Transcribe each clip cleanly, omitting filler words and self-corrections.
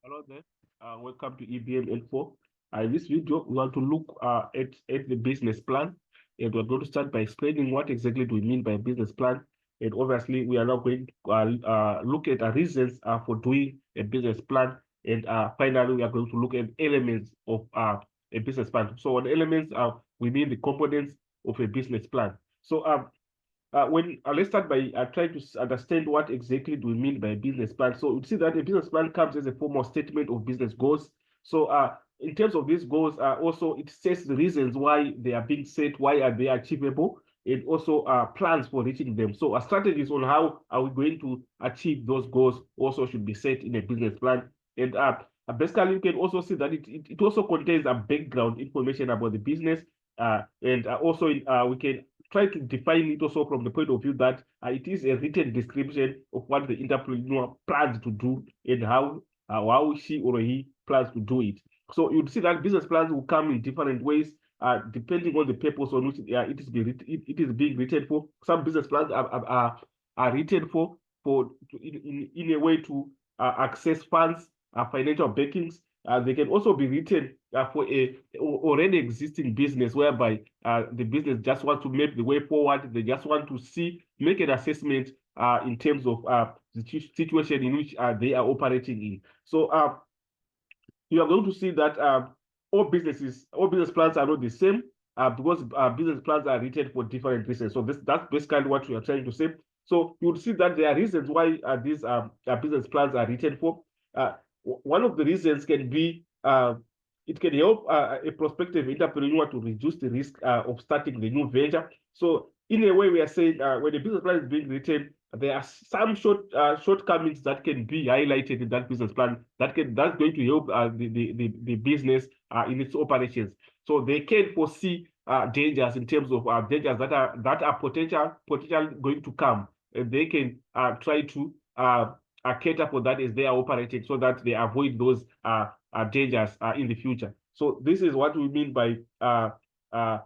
Hello there. Welcome to EBM Info. In this video, we want to look at the business plan, and we're going to start by explaining what exactly do we mean by a business plan. And obviously, we are now going to look at the reasons for doing a business plan. And finally, we are going to look at elements of a business plan. So, on elements, we mean the components of a business plan. So, when let's start by trying to understand what exactly do we mean by a business plan. So you see that a business plan comes as a formal statement of business goals. So in terms of these goals, also it says the reasons why they are being set, why are they achievable, and also plans for reaching them. So strategies on how are we going to achieve those goals also should be set in a business plan. And basically, you can also see that it also contains a background information about the business. And also we can try to define it also from the point of view that it is a written description of what the entrepreneur plans to do and how she or he plans to do it. So you'd see that business plans will come in different ways, depending on the purpose on which it is being written for. Some business plans are written in a way to access funds, financial backings. They can also be written for a already existing business whereby the business just wants to make the way forward. They just want to make an assessment in terms of the situation in which they are operating in. So you are going to see that all business plans are not the same because business plans are written for different reasons. So that's basically what we are trying to say. So you would see that there are reasons why these business plans are written for. One of the reasons can be it can help a prospective entrepreneur to reduce the risk of starting the new venture. So in a way, we are saying when the business plan is being written, there are some shortcomings that can be highlighted in that business plan that's going to help the business in its operations. So they can foresee dangers in terms of dangers that are potential going to come, and they can try to cater for that as they are operating, so that they avoid those dangers in the future. So this is what we mean by the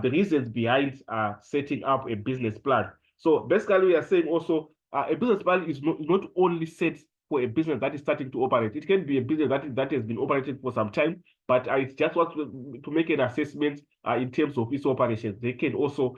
reasons behind setting up a business plan. So basically, we are saying also a business plan is not only set for a business that is starting to operate. It can be a business that has been operating for some time, but it's just what to make an assessment in terms of its operations. They can also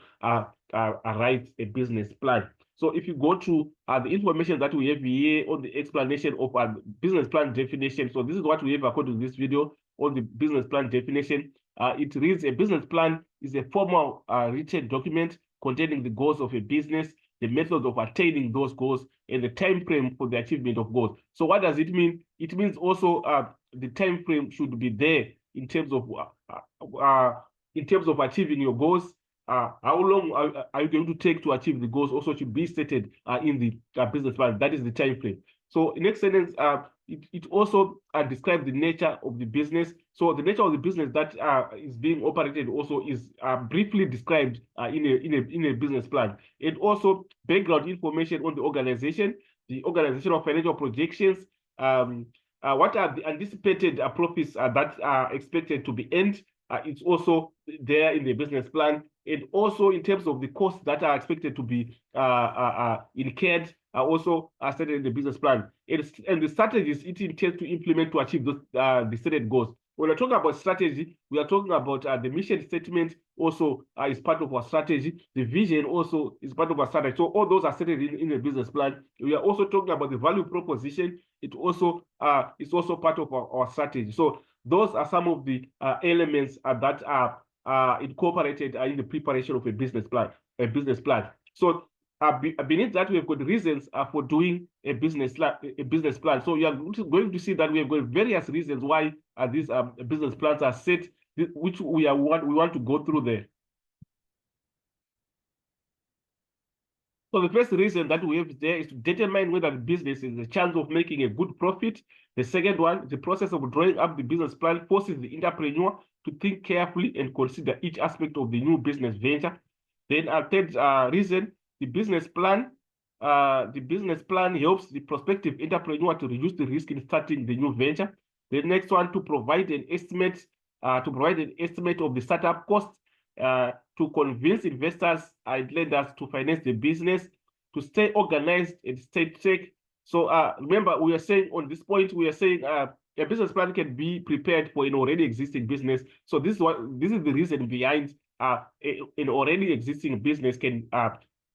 write a business plan. So if you go to the information that we have here on the explanation of our business plan definition, so this is what we have according to this video on the business plan definition. It reads: a business plan is a formal written document containing the goals of a business, the methods of attaining those goals, and the time frame for the achievement of goals. So what does it mean? It means also the time frame should be there in terms of achieving your goals. How long are you going to take to achieve the goals also should be stated in the business plan. That is the time frame. So in next sentence, it also describes the nature of the business. So the nature of the business that is being operated also is briefly described in a business plan. And also background information on the organizational financial projections, what are the anticipated profits that are expected to be earned. It's also there in the business plan. And also in terms of the costs that are expected to be incurred are also stated in the business plan. And the strategies it intends to implement to achieve those the stated goals. When we're talking about strategy, we are talking about the mission statement also is part of our strategy. The vision also is part of our strategy. So all those are stated in the business plan. We are also talking about the value proposition. It also is also part of our strategy. So those are some of the elements that are incorporated in the preparation of a business plan. So beneath that, we have got reasons for doing a business plan. So you are going to see that we have got various reasons why these business plans are set, which we want to go through there. So the first reason that we have there is to determine whether the business is a chance of making a good profit. The second one, the process of drawing up the business plan forces the entrepreneur to think carefully and consider each aspect of the new business venture. Then our third reason, the business plan helps the prospective entrepreneur to reduce the risk in starting the new venture. The next one, to provide an estimate of the startup cost, to convince investors and lenders to finance the business, to stay organized and stay track. So remember, we are saying on this point, we are saying a business plan can be prepared for an already existing business. So this is the reason behind an already existing business can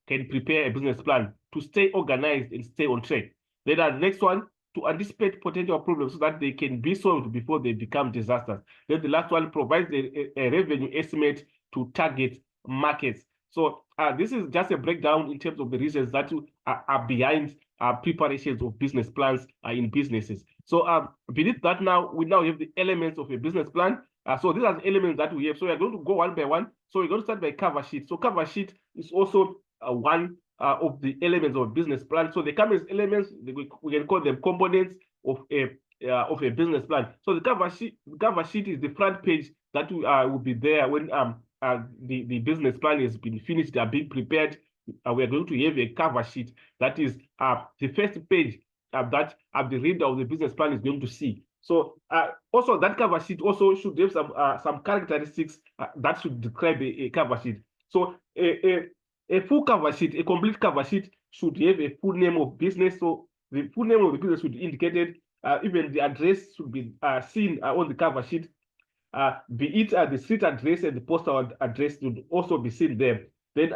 prepare a business plan to stay organized and stay on track. Then the next one, to anticipate potential problems so that they can be solved before they become disasters. Then the last one provides a revenue estimate to target markets. So this is just a breakdown in terms of the reasons that are behind preparations of business plans in businesses. So beneath that now, we now have the elements of a business plan. So these are the elements that we have. So we're going to go one by one. So we're going to start by cover sheet. So cover sheet is also one of the elements of a business plan. So they come as elements, we can call them components of a business plan. So the cover sheet is the front page that will be there when the business plan has been finished, being prepared. We are going to have a cover sheet that is the first page that the reader of the business plan is going to see. So also that cover sheet also should have some characteristics that should describe a cover sheet. So a full cover sheet, a complete cover sheet should have a full name of business. So the full name of the business should be indicated. Even the address should be seen on the cover sheet. Be it the street address and the postal address should also be seen there. Then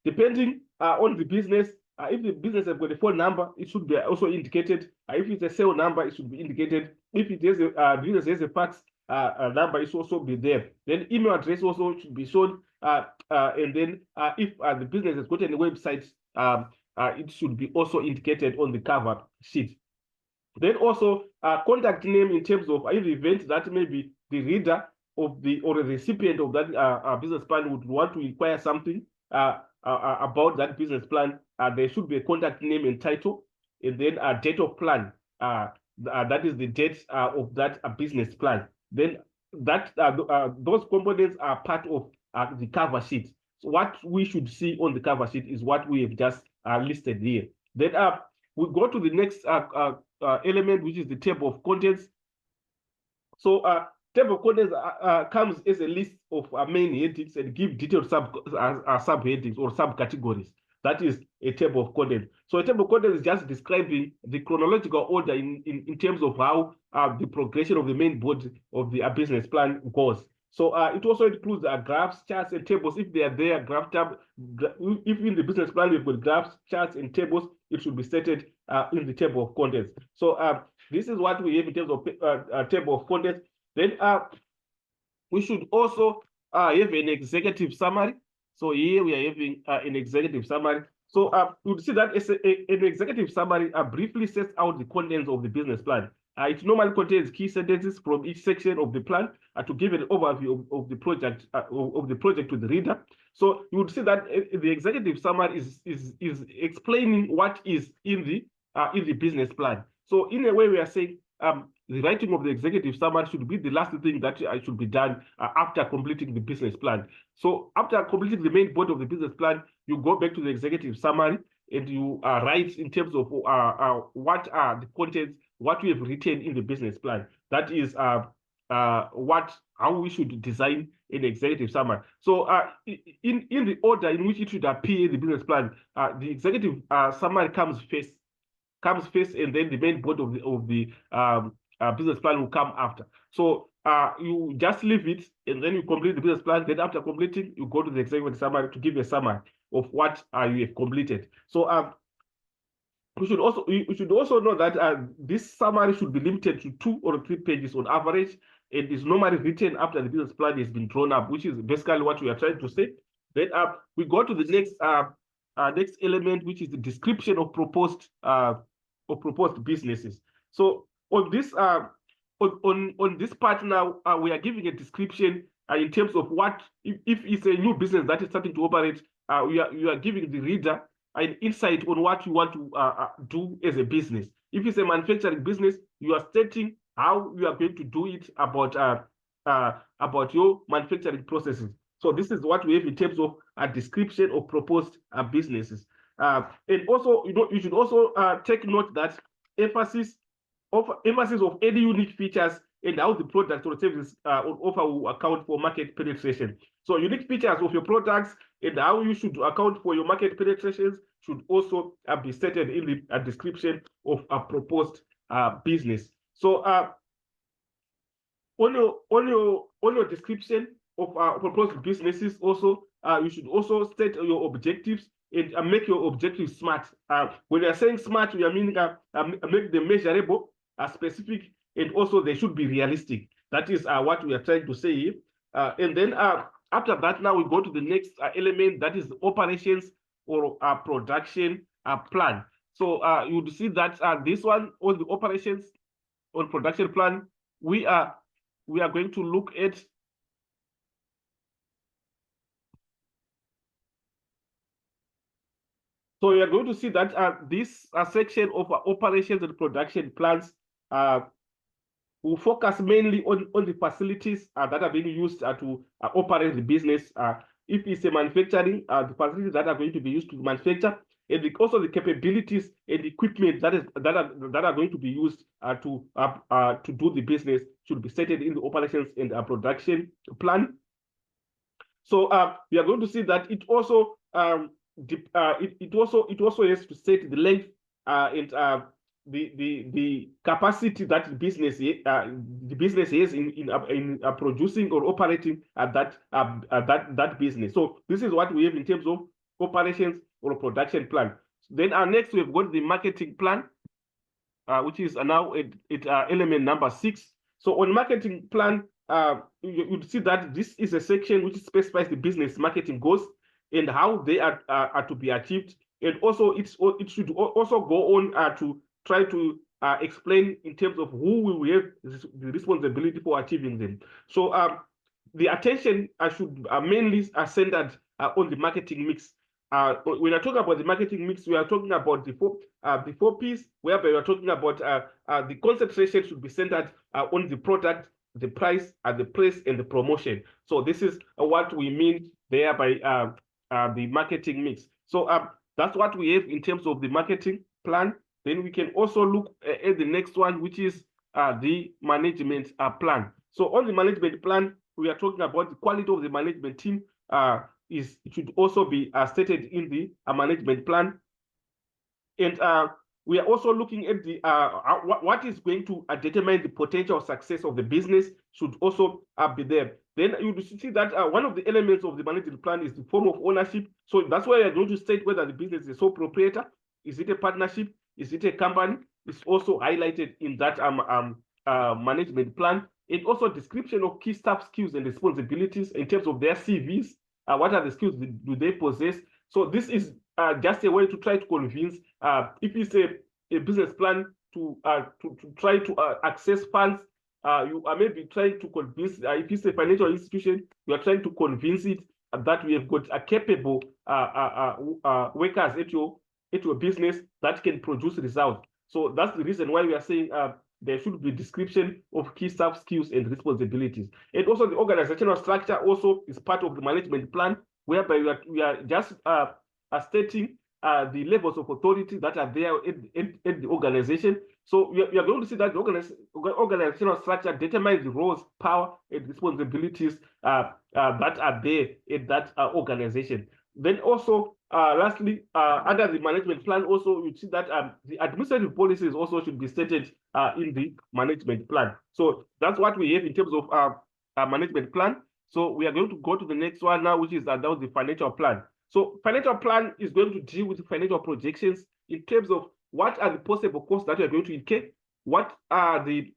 depending on the business, if the business has got a phone number, it should be also indicated. If it's a cell number, it should be indicated. If it has a business has a fax number, it should also be there. Then email address also should be shown. And then if the business has got any website, it should be also indicated on the cover sheet. Then also contact name in terms of the event that maybe the reader of the or the recipient of that business plan would want to inquire something about that business plan. There should be a contact name and title, and then a date of plan. That is the date of that business plan. Then that those components are part of the cover sheet. So what we should see on the cover sheet is what we have just listed here. Then we go to the next element, which is the table of contents. So table of contents comes as a list of main headings and give detailed subheadings or subcategories. That is a table of contents. So a table of contents is just describing the chronological order in terms of how the progression of the main body of the business plan goes. So it also includes graphs, charts, and tables. If they are there, graph tab. If in the business plan we've got graphs, charts, and tables, it should be stated in the table of contents. So this is what we have in terms of table of contents. Then we should also have an executive summary. So here we are having an executive summary. So you'll see that an executive summary briefly sets out the contents of the business plan. It normally contains key sentences from each section of the plan to give an overview of the project to the reader. So you would see that the executive summary is explaining what is in the business plan. So in a way, we are saying the writing of the executive summary should be the last thing that should be done after completing the business plan. So after completing the main body of the business plan, you go back to the executive summary and you write in terms of what are the contents, what we have written in the business plan. That is how we should design an executive summary. So in the order in which it should appear in the business plan, the executive summary comes first, and then the main body of the business plan will come after. So you just leave it, and then you complete the business plan. Then after completing, you go to the executive summary to give a summary of what you have completed. So we should also know that this summary should be limited to 2 or 3 pages on average, and is normally written after the business plan has been drawn up, which is basically what we are trying to say. Then we go to the next element, which is the description of proposed businesses. So on this on this part now, we are giving a description in terms of what if it's a new business that is starting to operate. You are giving the reader an insight on what you want to do as a business. If it's a manufacturing business, you are stating how you are going to do it about your manufacturing processes. So this is what we have in terms of a description of proposed businesses. And also, you should also take note that emphasis of any unique features and how the product or service on offer will account for market penetration. So unique features of your products and how you should account for your market penetrations should also be stated in the description of a proposed business. So on your description of proposed businesses also, you should also state your objectives and make your objectives smart. When we are saying smart, we are meaning make them measurable, specific, and also they should be realistic. That is what we are trying to say here. And then after that, now we go to the next element, that is operations or production plan. So you would see that this one, all the operations on production plan, we are going to look at so you are going to see that this section of operations and production plans will focus mainly on the facilities that are being used to operate the business. If it's a manufacturing, the facilities that are going to be used to manufacture, and also the capabilities and equipment that are going to be used to do the business should be stated in the operations and production plan. So we are going to see that it also it also has to state the length and the capacity that the business has in producing or operating that business. So this is what we have in terms of operations or production plan. Then next we've got the marketing plan, which is now at element number 6. So on marketing plan, you'd see that this is a section which specifies the business marketing goals and how they are to be achieved. And also it should also go on to try to explain in terms of who will have the responsibility for achieving them. So the attention should mainly centered on the marketing mix. When I talk about the marketing mix, we are talking about the four P's, whereby we are talking about the concentration should be centered on the product, the price, the place, and the promotion. So this is what we mean there by the marketing mix. So that's what we have in terms of the marketing plan. Then we can also look at the next one, which is the management plan. So on the management plan, we are talking about the quality of the management team. It should also be stated in the management plan. And we are also looking at the what is going to determine the potential success of the business should also be there. Then you see that one of the elements of the management plan is the form of ownership. So that's why you're going to state whether the business is a sole proprietor, is it a partnership, is it a company? It's also highlighted in that management plan. And also description of key staff skills and responsibilities in terms of their CVs. What are the skills do they possess? So this is just a way to try to convince, if it's a business plan to try to access funds, you are maybe trying to convince, if it's a financial institution, you are trying to convince it that we have got a capable workers at your business that can produce results. So that's the reason why we are saying there should be description of key staff skills and responsibilities. And also the organizational structure also is part of the management plan, whereby we are just stating the levels of authority that are there at the organization. So we are going to see that the organizational structure determines the roles, power, and responsibilities that are there in that organization. Then also, lastly, under the management plan, also you see that the administrative policies also should be stated in the management plan. So that's what we have in terms of management plan. So we are going to go to the next one now, which is that was the financial plan. So financial plan is going to deal with financial projections in terms of what are the possible costs that you are going to incur, what are the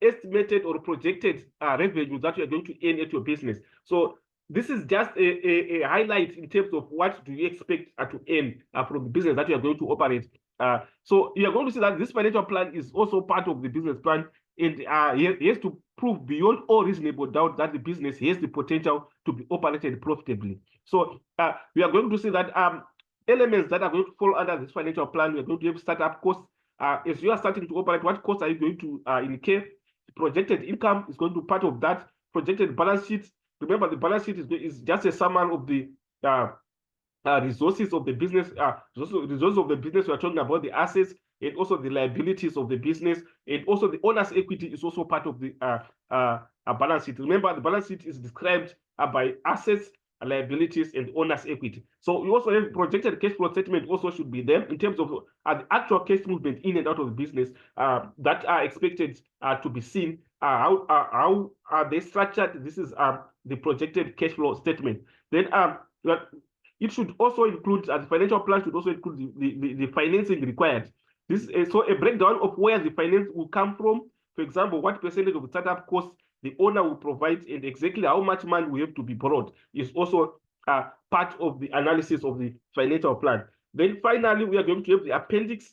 estimated or projected revenue that you are going to earn at your business. So this is just a highlight in terms of what do you expect to earn from the business that you are going to operate. So you are going to see that this financial plan is also part of the business plan, and he has to prove beyond all reasonable doubt that the business has the potential to be operated profitably. So we are going to see that elements that are going to fall under this financial plan, we are going to have startup costs. As you are starting to operate, what costs are you going to incur? Projected income is going to be part of that. Projected balance sheets. Remember, the balance sheet is just a summary of the resources of the business. Resources of the business, we are talking about the assets and also the liabilities of the business, and also the owner's equity is also part of the balance sheet. Remember, the balance sheet is described by assets, liabilities, and owner's equity. So we also have projected cash flow statement also should be there in terms of the actual cash movement in and out of the business that are expected to be seen. How are they structured? This is the projected cash flow statement. Then it should also include, the financial plan should also include the financing required. This is so a breakdown of where the finance will come from. For example, what percentage of the startup costs the owner will provide, and exactly how much money we have to be borrowed is also part of the analysis of the financial plan. Then finally, we are going to have the appendix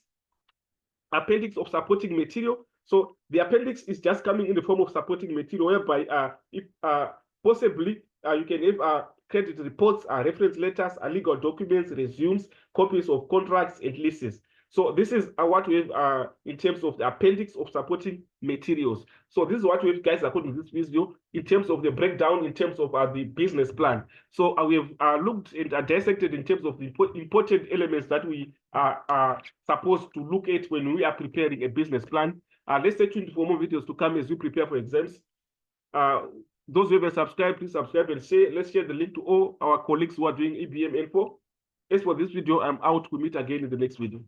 of supporting material. So the appendix is just coming in the form of supporting material, whereby if possibly you can have credit reports, reference letters, legal documents, resumes, copies of contracts and leases. So this is what we have in terms of the appendix of supporting materials. So this is what we have, guys, according to this video, in terms of the breakdown, in terms of the business plan. So we have looked and dissected in terms of the important elements that we are supposed to look at when we are preparing a business plan. Let's stay tuned for more videos to come as we prepare for exams. Those who haven't subscribed, please subscribe and share. Let's share the link to all our colleagues who are doing EBM info. As for this video, I'm out. We meet again in the next video.